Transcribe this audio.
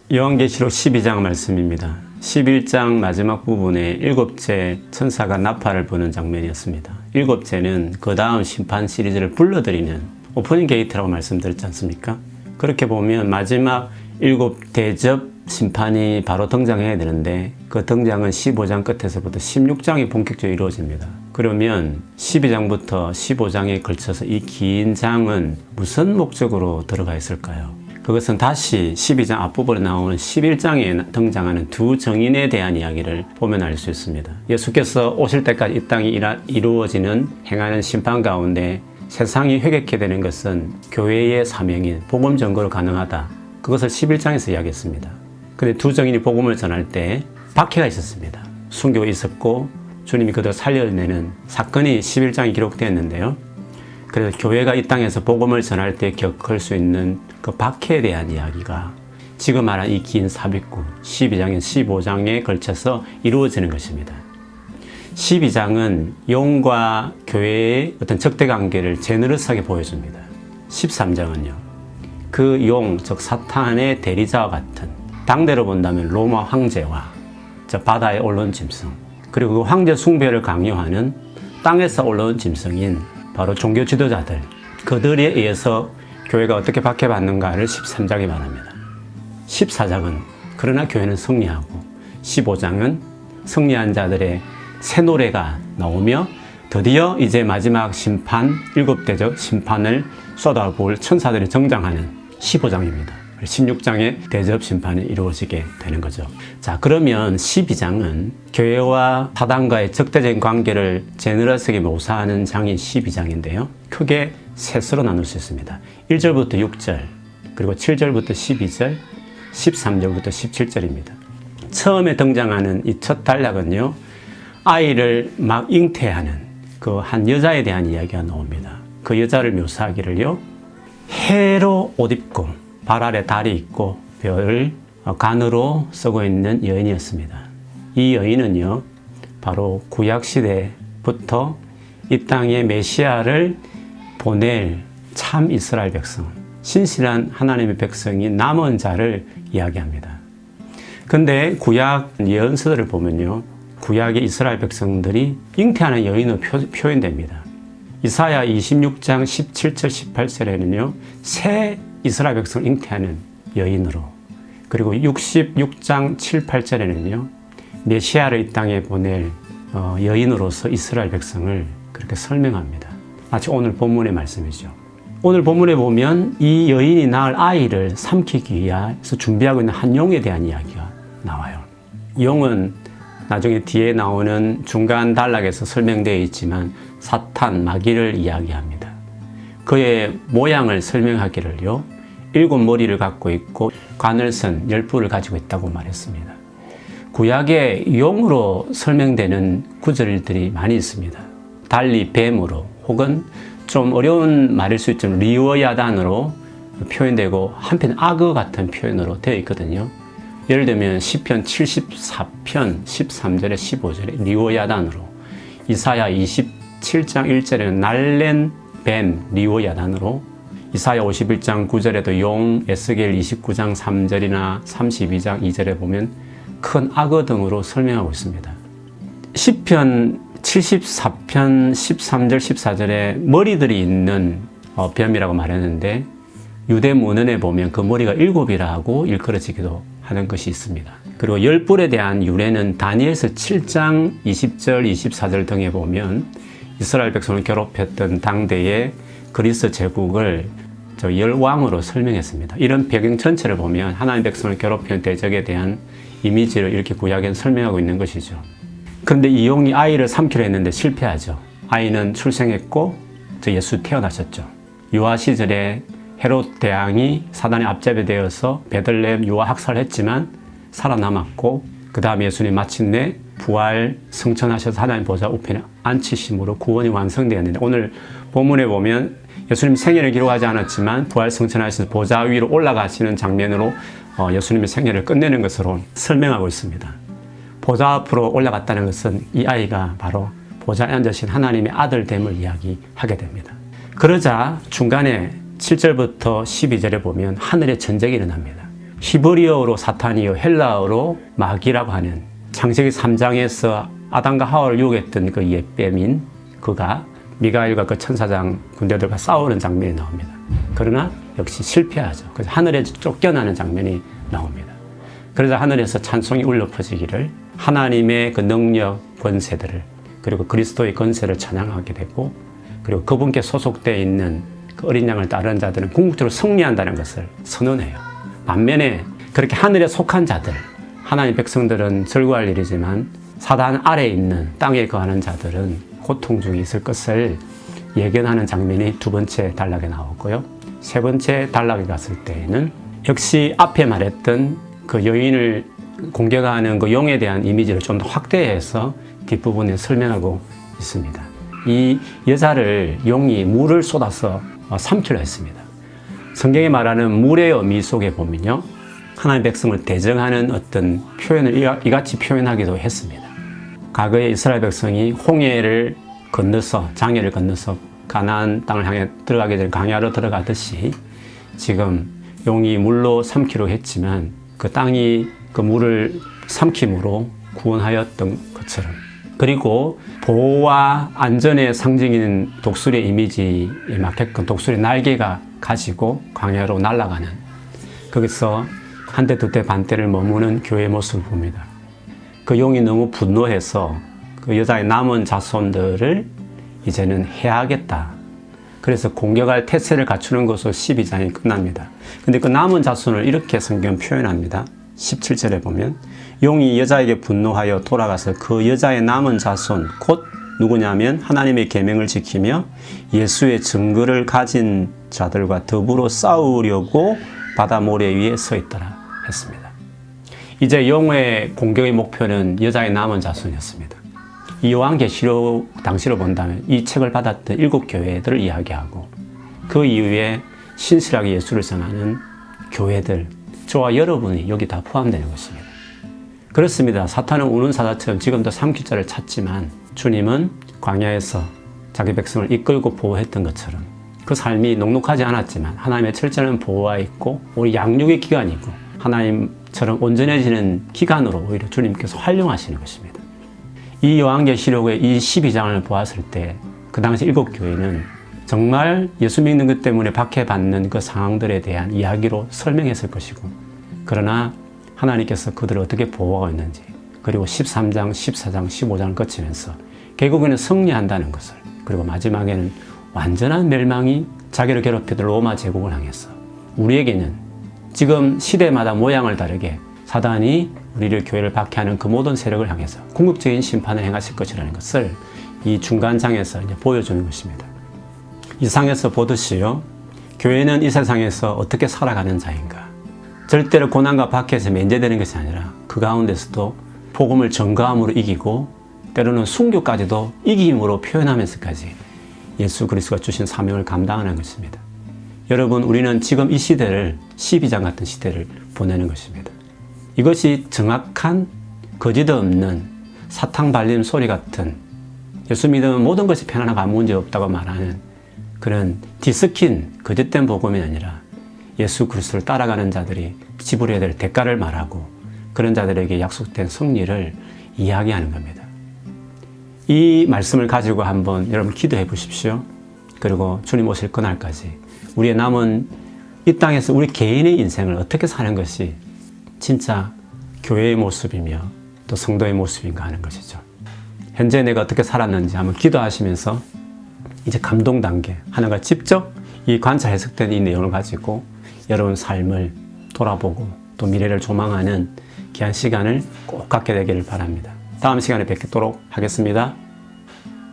요한계시록 12장 말씀입니다. 11장 마지막 부분에 일곱째 천사가 나팔을 부는 장면이었습니다. 일곱째는 그 다음 심판 시리즈를 불러들이는 오프닝 게이트라고 말씀드렸지 않습니까? 그렇게 보면 마지막 일곱 대접 심판이 바로 등장해야 되는데 그 등장은 15장 끝에서부터 16장이 본격적으로 이루어집니다. 그러면 12장부터 15장에 걸쳐서 이 긴 장은 무슨 목적으로 들어가 있을까요? 그것은 다시 12장 앞부분에 나오는 11장에 등장하는 두 정인에 대한 이야기를 보면 알 수 있습니다. 예수께서 오실 때까지 이 땅이 이루어지는 행하는 심판 가운데 세상이 회개케 되는 것은 교회의 사명인 복음 전거로 가능하다. 그것을 11장에서 이야기했습니다. 근데 두 정인이 복음을 전할 때 박해가 있었습니다. 순교가 있었고 주님이 그들을 살려내는 사건이 11장에 기록되었는데요. 그래서 교회가 이 땅에서 복음을 전할 때 겪을 수 있는 그 박해에 대한 이야기가 지금 말한 이 긴 삽입구 12장에서 15장에 걸쳐서 이루어지는 것입니다. 12장은 용과 교회의 어떤 적대관계를 제너러스하게 보여줍니다. 13장은요. 그 용, 즉 사탄의 대리자와 같은 당대로 본다면 로마 황제와 저 바다에 올라온 짐승 그리고 그 황제 숭배를 강요하는 땅에서 올라온 짐승인 바로 종교 지도자들 그들에 의해서 교회가 어떻게 박해받는가를 13장에 말합니다. 14장은 그러나 교회는 승리하고 15장은 승리한 자들의 새 노래가 나오며 드디어 이제 마지막 심판, 일곱 대적 심판을 쏟아부을 천사들이 등장하는 15장입니다. 16장에 대접 심판이 이루어지게 되는 거죠. 자, 그러면 12장은 교회와 사단과의 적대적인 관계를 제너러스하게 묘사하는 장인 12장인데요. 크게 셋으로 나눌 수 있습니다. 1절부터 6절, 그리고 7절부터 12절, 13절부터 17절입니다. 처음에 등장하는 이 첫 단락은요, 아이를 막 잉태하는 그 한 여자에 대한 이야기가 나옵니다. 그 여자를 묘사하기를요, 해로 옷 입고 발 아래 달이 있고 벼를 간으로 쓰고 있는 여인이었습니다. 이 여인은요, 바로 구약시대부터 이 땅에 메시아를 보낼 참 이스라엘 백성, 신실한 하나님의 백성이 남은 자를 이야기합니다. 근데 구약 예언서들을 보면요, 구약의 이스라엘 백성들이 잉태하는 여인으로 표현됩니다. 이사야 26장 17절 18절에는요, 새 이스라엘 백성을 잉태하는 여인으로, 그리고 66장 7, 8절에는요, 메시아를 이 땅에 보낼 여인으로서 이스라엘 백성을 그렇게 설명합니다. 마치 오늘 본문의 말씀이죠. 오늘 본문에 보면 이 여인이 낳을 아이를 삼키기 위해서 준비하고 있는 한 용에 대한 이야기가 나와요. 용은 나중에 뒤에 나오는 중간 단락에서 설명되어 있지만 사탄, 마귀를 이야기합니다. 그의 모양을 설명하기를요, 7머리를 갖고 있고 관을선 10뿔을 가지고 있다고 말했습니다. 구약에 용으로 설명되는 구절들이 많이 있습니다. 달리 뱀으로 혹은 좀 어려운 말일 수 있지만 리워야단으로 표현되고 한편 악어 같은 표현으로 되어 있거든요. 예를 들면 시편 74편 13절에 15절에 리워야단으로, 이사야 27장 1절에는 날랜 뱀 리워야단으로, 이사야 51장 9절에도 용, 에스겔 29장 3절이나 32장 2절에 보면 큰 악어 등으로 설명하고 있습니다. 시편 74편 13절 14절에 머리들이 있는 뱀이라고 말했는데 유대 문헌에 보면 그 머리가 7이라고 일컬어지기도 하는 것이 있습니다. 그리고 10뿔에 대한 유래는 다니엘서 7장 20절 24절 등에 보면 이스라엘 백성을 괴롭혔던 당대의 그리스 제국을 열왕으로 설명했습니다. 이런 배경 전체를 보면 하나님 백성을 괴롭히는 대적에 대한 이미지를 이렇게 구약에 설명하고 있는 것이죠. 그런데 이 용이 아이를 삼키려 했는데 실패하죠. 아이는 출생했고 예수 태어나셨죠. 유아 시절에 헤롯 대왕이 사단의 앞잡이 되어서 베들레헴 유아 학살했지만 살아남았고, 그 다음에 예수님 마침내 부활 승천하셔서 하나님 보좌 우편에 앉히심으로 구원이 완성되었는데, 오늘 본문에 보면 예수님 생애를 기록하지 않았지만 부활 승천하셔서 보좌 위로 올라가시는 장면으로 예수님의 생애를 끝내는 것으로 설명하고 있습니다. 보좌 앞으로 올라갔다는 것은 이 아이가 바로 보좌에 앉으신 하나님의 아들됨을 이야기하게 됩니다. 그러자 중간에 7절부터 12절에 보면 하늘에 전쟁이 일어납니다. 히브리어로 사탄이요 헬라어로 마귀라고 하는 창세기 3장에서 아담과 하와를 유혹했던 그 옛뱀인 그가 미가엘과 그 천사장 군대들과 싸우는 장면이 나옵니다. 그러나 역시 실패하죠. 그래서 하늘에 쫓겨나는 장면이 나옵니다. 그러자 하늘에서 찬송이 울려 퍼지기를 하나님의 그 능력, 권세들을 그리고 그리스도의 권세를 찬양하게 되고 그리고 그분께 소속되어 있는 그 어린 양을 따르는 자들은 궁극적으로 승리한다는 것을 선언해요. 반면에 그렇게 하늘에 속한 자들, 하나님 백성들은 즐거워할 일이지만 사단 아래에 있는 땅에 거하는 자들은 고통 중에 있을 것을 예견하는 장면이 두 번째 단락에 나오고요. 세 번째 단락에 갔을 때에는 역시 앞에 말했던 그 여인을 공격하는 그 용에 대한 이미지를 좀 더 확대해서 뒷부분에 설명하고 있습니다. 이 여자를 용이 물을 쏟아서 삼키려 했습니다. 성경에 말하는 물의 의미 속에 보면요. 하나님의 백성을 대정하는 어떤 표현을 이같이 표현하기도 했습니다. 과거에 이스라엘 백성이 홍해를 건너서 장애를 건너서 가나안 땅을 향해 들어가게 된 광야로 들어가듯이 지금 용이 물로 삼키려 했지만 그 땅이 그 물을 삼킴으로 구원하였던 것처럼 그리고 보호와 안전의 상징인 독수리의 이미지에 맞게끔 독수리 날개가 가지고 광야로 날아가는 거기서 한 대, 두 대, 반 대를 머무는 교회의 모습을 봅니다. 그 용이 너무 분노해서 그 여자의 남은 자손들을 이제는 해야겠다. 그래서 공격할 태세를 갖추는 것으로 12장이 끝납니다. 근데 그 남은 자손을 이렇게 성경 표현합니다. 17절에 보면 용이 여자에게 분노하여 돌아가서 그 여자의 남은 자손 곧 누구냐면 하나님의 계명을 지키며 예수의 증거를 가진 자들과 더불어 싸우려고 바다 모래 위에 서 있더라 했습니다. 이제 용의 공격의 목표는 여자의 남은 자손이었습니다. 이 요한계시록 당시로 본다면 이 책을 받았던 7교회들을 이야기하고 그 이후에 신실하게 예수를 전하는 교회들, 저와 여러분이 여기 다 포함되는 것입니다. 그렇습니다. 사탄은 우는 사자처럼 지금도 삼킬 자를 찾지만 주님은 광야에서 자기 백성을 이끌고 보호했던 것처럼 그 삶이 녹록하지 않았지만 하나님의 철저한 보호가 있고 우리 양육의 기간이고 하나님처럼 온전해지는 기간으로 오히려 주님께서 활용하시는 것입니다. 이 요한계시록의 이 12장을 보았을 때 그 당시 7교회는 정말 예수 믿는 것 때문에 박해받는 그 상황들에 대한 이야기로 설명했을 것이고 그러나 하나님께서 그들을 어떻게 보호하고 있는지 그리고 13장, 14장, 15장을 거치면서 결국에는 승리한다는 것을 그리고 마지막에는 완전한 멸망이 자기를 괴롭히던 로마 제국을 향해서 우리에게는 지금 시대마다 모양을 다르게 사단이 우리를 교회를 박해하는 그 모든 세력을 향해서 궁극적인 심판을 행하실 것이라는 것을 이 중간장에서 이제 보여주는 것입니다. 이 상에서 보듯이요. 교회는 이 세상에서 어떻게 살아가는 자인가. 절대로 고난과 박해에서 면제되는 것이 아니라 그 가운데서도 복음을 전가함으로 이기고 때로는 순교까지도 이김으로 표현하면서까지 예수 그리스도가 주신 사명을 감당하는 것입니다. 여러분, 우리는 지금 이 시대를 12장 같은 시대를 보내는 것입니다. 이것이 정확한 거짓 없는 사탕 발림 소리 같은 예수 믿으면 모든 것이 편안하고 아무 문제 없다고 말하는 그런 뒤섞인 거짓된 복음이 아니라 예수 그리스도를 따라가는 자들이 지불해야 될 대가를 말하고 그런 자들에게 약속된 승리를 이야기하는 겁니다. 이 말씀을 가지고 한번 여러분 기도해 보십시오. 그리고 주님 오실 그날까지 우리의 남은 이 땅에서 우리 개인의 인생을 어떻게 사는 것이 진짜 교회의 모습이며 또 성도의 모습인가 하는 것이죠. 현재 내가 어떻게 살았는지 한번 기도하시면서 이제 감동 단계 하나가 직접 이 관찰 해석된 이 내용을 가지고 여러분 삶을 돌아보고 또 미래를 조망하는 귀한 시간을 꼭 갖게 되기를 바랍니다. 다음 시간에 뵙도록 하겠습니다.